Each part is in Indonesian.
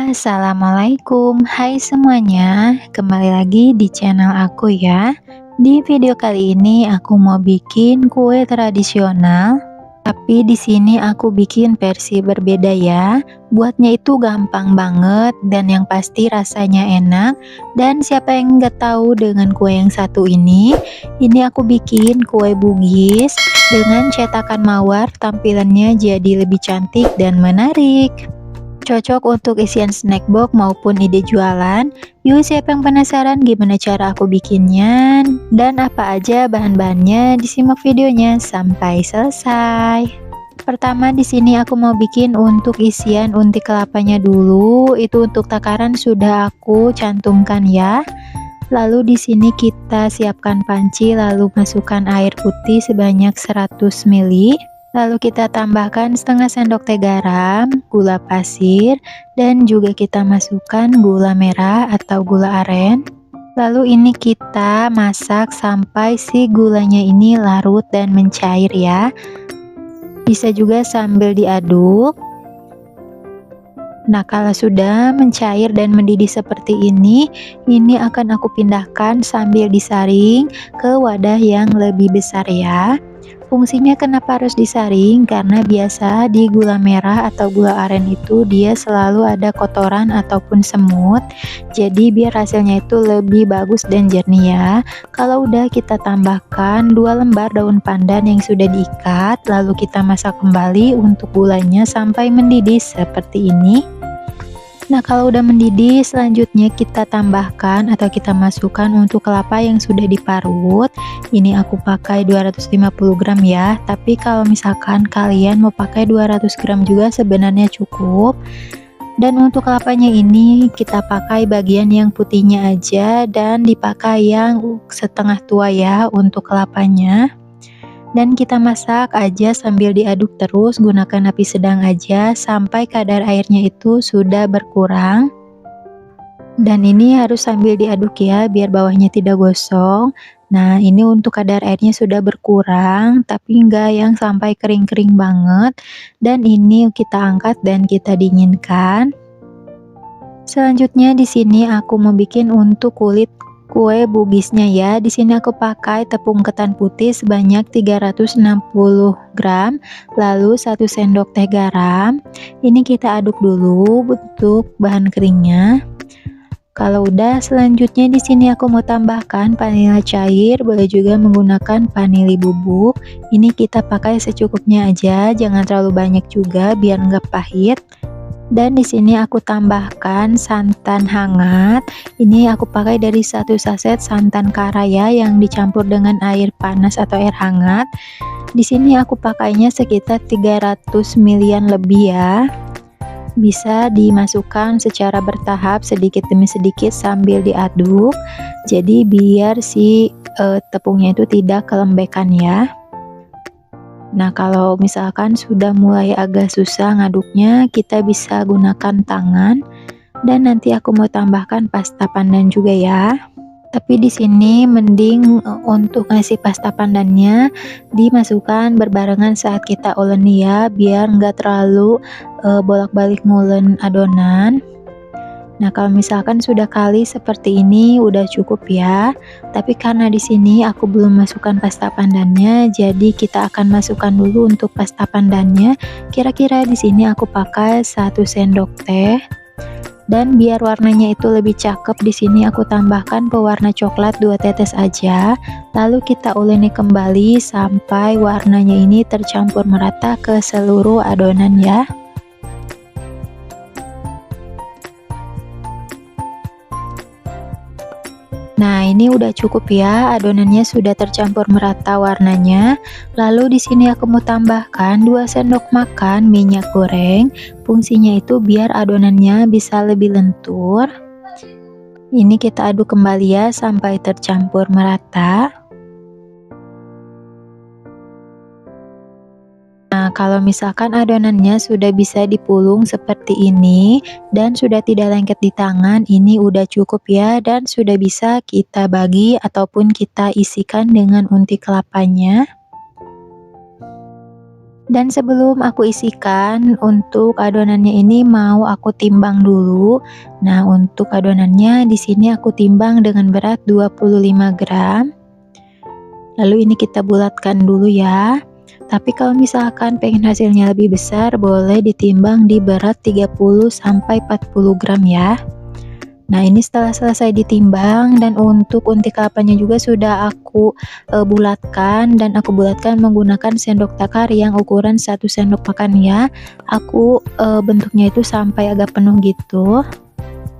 Assalamualaikum, hai semuanya, kembali lagi di channel aku ya. Di video kali ini aku mau bikin kue tradisional, tapi di sini aku bikin versi berbeda ya. Buatnya itu gampang banget dan yang pasti rasanya enak. Dan siapa yang nggak tahu dengan kue yang satu ini aku bikin kue bugis dengan cetakan mawar, tampilannya jadi lebih cantik dan menarik. Cocok untuk isian snack box maupun ide jualan. Yuk, siapa yang penasaran gimana cara aku bikinnya dan apa aja bahan-bahannya? Disimak videonya sampai selesai. Pertama di sini aku mau bikin untuk isian unti kelapanya dulu. Itu untuk takaran sudah aku cantumkan ya. Lalu di sini kita siapkan panci, lalu masukkan air putih sebanyak 100 ml. Lalu kita tambahkan setengah sendok teh garam, gula pasir, dan juga kita masukkan gula merah atau gula aren. Lalu ini kita masak sampai si gulanya ini larut dan mencair ya. Bisa juga sambil diaduk. Nah, kalau sudah mencair dan mendidih seperti ini akan aku pindahkan sambil disaring ke wadah yang lebih besar ya. Fungsinya kenapa harus disaring? Karena biasa di gula merah atau gula aren itu dia selalu ada kotoran ataupun semut. Jadi biar hasilnya itu lebih bagus dan jernih ya. Kalau udah kita tambahkan 2 lembar daun pandan yang sudah diikat, lalu kita masak kembali untuk gulanya sampai mendidih seperti ini. Nah, kalau udah mendidih, selanjutnya kita tambahkan atau kita masukkan untuk kelapa yang sudah diparut. Ini aku pakai 250 gram ya, tapi kalau misalkan kalian mau pakai 200 gram juga sebenarnya cukup. Dan untuk kelapanya ini kita pakai bagian yang putihnya aja dan dipakai yang setengah tua ya untuk kelapanya. Dan kita masak aja sambil diaduk terus, gunakan api sedang aja sampai kadar airnya itu sudah berkurang. Dan ini harus sambil diaduk ya, biar bawahnya tidak gosong. Nah, ini untuk kadar airnya sudah berkurang, tapi enggak yang sampai kering-kering banget. Dan ini kita angkat dan kita dinginkan. Selanjutnya di sini aku mau bikin untuk kulit kue bugisnya ya. Di sini aku pakai tepung ketan putih sebanyak 360 gram, lalu 1 sendok teh garam. Ini kita aduk dulu untuk bahan keringnya. Kalau udah, selanjutnya di sini aku mau tambahkan vanila cair, boleh juga menggunakan vanili bubuk. Ini kita pakai secukupnya aja, jangan terlalu banyak juga biar nggak pahit. Dan di sini aku tambahkan santan hangat. Ini aku pakai dari 1 saset santan kara ya, yang dicampur dengan air panas atau air hangat. Di sini aku pakainya sekitar 300 ml lebih ya. Bisa dimasukkan secara bertahap sedikit demi sedikit sambil diaduk. Jadi biar si tepungnya itu tidak kelembekan ya. Nah, kalau misalkan sudah mulai agak susah ngaduknya, kita bisa gunakan tangan. Dan nanti aku mau tambahkan pasta pandan juga ya. Tapi di sini mending untuk ngasih pasta pandannya dimasukkan berbarengan saat kita ulen ya, biar nggak terlalu bolak-balik ngulen adonan. Nah, kalau misalkan sudah kali seperti ini udah cukup ya. Tapi karena di sini aku belum masukkan pasta pandannya, jadi kita akan masukkan dulu untuk pasta pandannya. Kira-kira di sini aku pakai 1 sendok teh. Dan biar warnanya itu lebih cakep, di sini aku tambahkan pewarna coklat 2 tetes aja. Lalu kita uleni kembali sampai warnanya ini tercampur merata ke seluruh adonan ya. Nah, ini udah cukup ya, adonannya sudah tercampur merata warnanya. Lalu di sini aku mau tambahkan 2 sendok makan minyak goreng. Fungsinya itu biar adonannya bisa lebih lentur. Ini kita aduk kembali ya sampai tercampur merata. Nah, kalau misalkan adonannya sudah bisa dipulung seperti ini dan sudah tidak lengket di tangan, ini udah cukup ya, dan sudah bisa kita bagi ataupun kita isikan dengan unti kelapanya. Dan sebelum aku isikan, untuk adonannya ini mau aku timbang dulu. Nah, untuk adonannya di sini aku timbang dengan berat 25 gram. Lalu ini kita bulatkan dulu ya. Tapi kalau misalkan pengen hasilnya lebih besar, boleh ditimbang di berat 30 sampai 40 gram ya. Nah, ini setelah selesai ditimbang dan untuk unti kelapanya juga sudah aku bulatkan, dan aku bulatkan menggunakan sendok takar yang ukuran 1 sendok makan ya. Aku bentuknya itu sampai agak penuh gitu.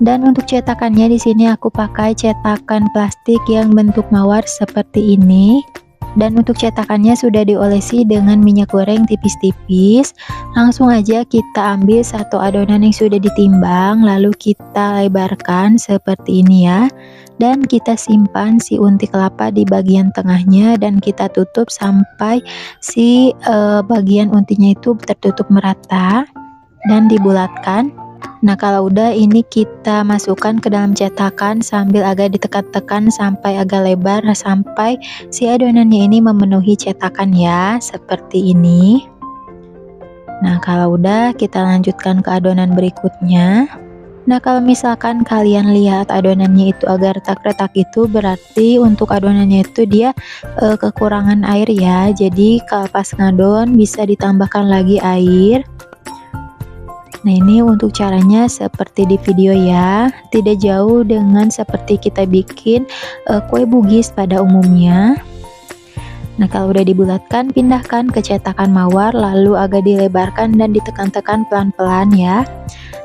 Dan untuk cetakannya di sini aku pakai cetakan plastik yang bentuk mawar seperti ini. Dan untuk cetakannya sudah diolesi dengan minyak goreng tipis-tipis. Langsung aja kita ambil satu adonan yang sudah ditimbang, lalu kita lebarkan seperti ini ya. Dan kita simpan si unti kelapa di bagian tengahnya dan kita tutup sampai si bagian untinya itu tertutup merata dan dibulatkan. Nah, kalau udah ini kita masukkan ke dalam cetakan sambil agak ditekan-tekan sampai agak lebar, sampai si adonannya ini memenuhi cetakan ya, seperti ini. Nah, kalau udah kita lanjutkan ke adonan berikutnya. Nah, kalau misalkan kalian lihat adonannya itu agak retak-retak, itu berarti untuk adonannya itu dia kekurangan air ya. Jadi kalau pas ngadon bisa ditambahkan lagi air. Nah, ini untuk caranya seperti di video ya, tidak jauh dengan seperti kita bikin kue bugis pada umumnya. Nah, kalau udah dibulatkan, pindahkan ke cetakan mawar, lalu agak dilebarkan dan ditekan-tekan pelan-pelan ya.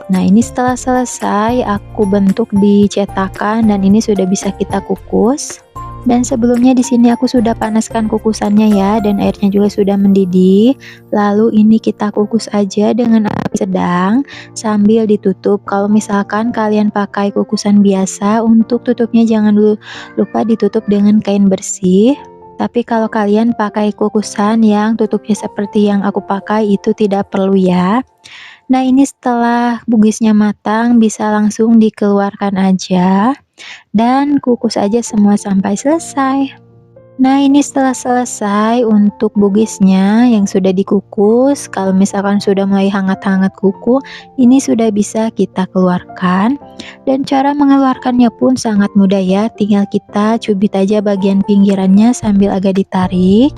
Nah, ini setelah selesai aku bentuk di cetakan dan ini sudah bisa kita kukus. Dan sebelumnya di sini aku sudah panaskan kukusannya ya, dan airnya juga sudah mendidih. Lalu ini kita kukus aja dengan api sedang sambil ditutup. Kalau misalkan kalian pakai kukusan biasa, untuk tutupnya jangan lupa ditutup dengan kain bersih. Tapi kalau kalian pakai kukusan yang tutupnya seperti yang aku pakai, itu tidak perlu ya. Nah, ini setelah bugisnya matang bisa langsung dikeluarkan aja dan kukus aja semua sampai selesai. Nah, ini setelah selesai untuk bugisnya yang sudah dikukus. Kalau misalkan sudah mulai hangat-hangat kuku, ini sudah bisa kita keluarkan. Dan cara mengeluarkannya pun sangat mudah ya, tinggal kita cubit aja bagian pinggirannya sambil agak ditarik.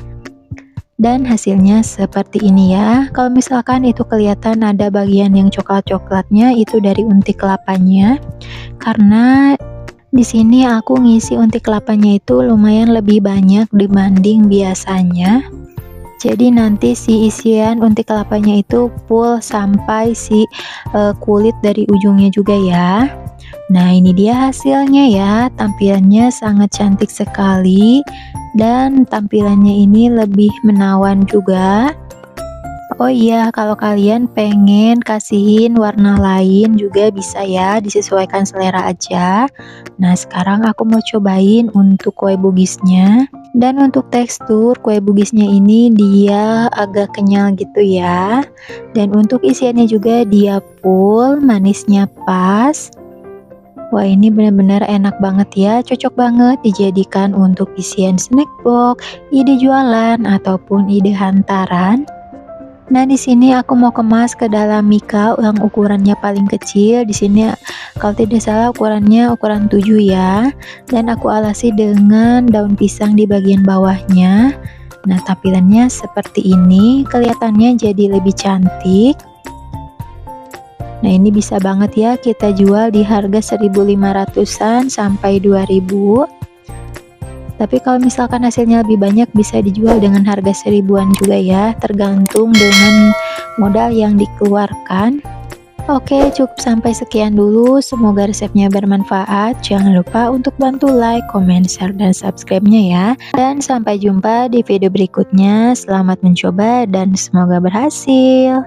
Dan hasilnya seperti ini ya. Kalau misalkan itu kelihatan ada bagian yang coklat-coklatnya, itu dari unti kelapanya. Karena di sini aku ngisi unti kelapanya itu lumayan lebih banyak dibanding biasanya. Jadi nanti si isian unti kelapanya itu full sampai si kulit dari ujungnya juga ya. Nah, ini dia hasilnya ya. Tampilannya sangat cantik sekali dan tampilannya ini lebih menawan juga. Oh iya, kalau kalian pengen kasihin warna lain juga bisa ya, disesuaikan selera aja. Nah, sekarang aku mau cobain untuk kue bugisnya. Dan untuk tekstur kue bugisnya ini dia agak kenyal gitu ya. Dan untuk isiannya juga dia full, manisnya pas. Wah, ini benar-benar enak banget ya, cocok banget dijadikan untuk isian snack box, ide jualan, ataupun ide hantaran. Nah, di sini aku mau kemas ke dalam mika yang ukurannya paling kecil. Di sini kalau tidak salah ukurannya ukuran 7 ya. Dan aku alasi dengan daun pisang di bagian bawahnya. Nah, tampilannya seperti ini, kelihatannya jadi lebih cantik. Nah, ini bisa banget ya kita jual di harga 1.500-an sampai 2.000. Tapi kalau misalkan hasilnya lebih banyak bisa dijual dengan harga 1.000-an juga ya, tergantung dengan modal yang dikeluarkan. Oke, cukup sampai sekian dulu. Semoga resepnya bermanfaat. Jangan lupa untuk bantu like, comment, share, dan subscribe-nya ya. Dan sampai jumpa di video berikutnya. Selamat mencoba dan semoga berhasil.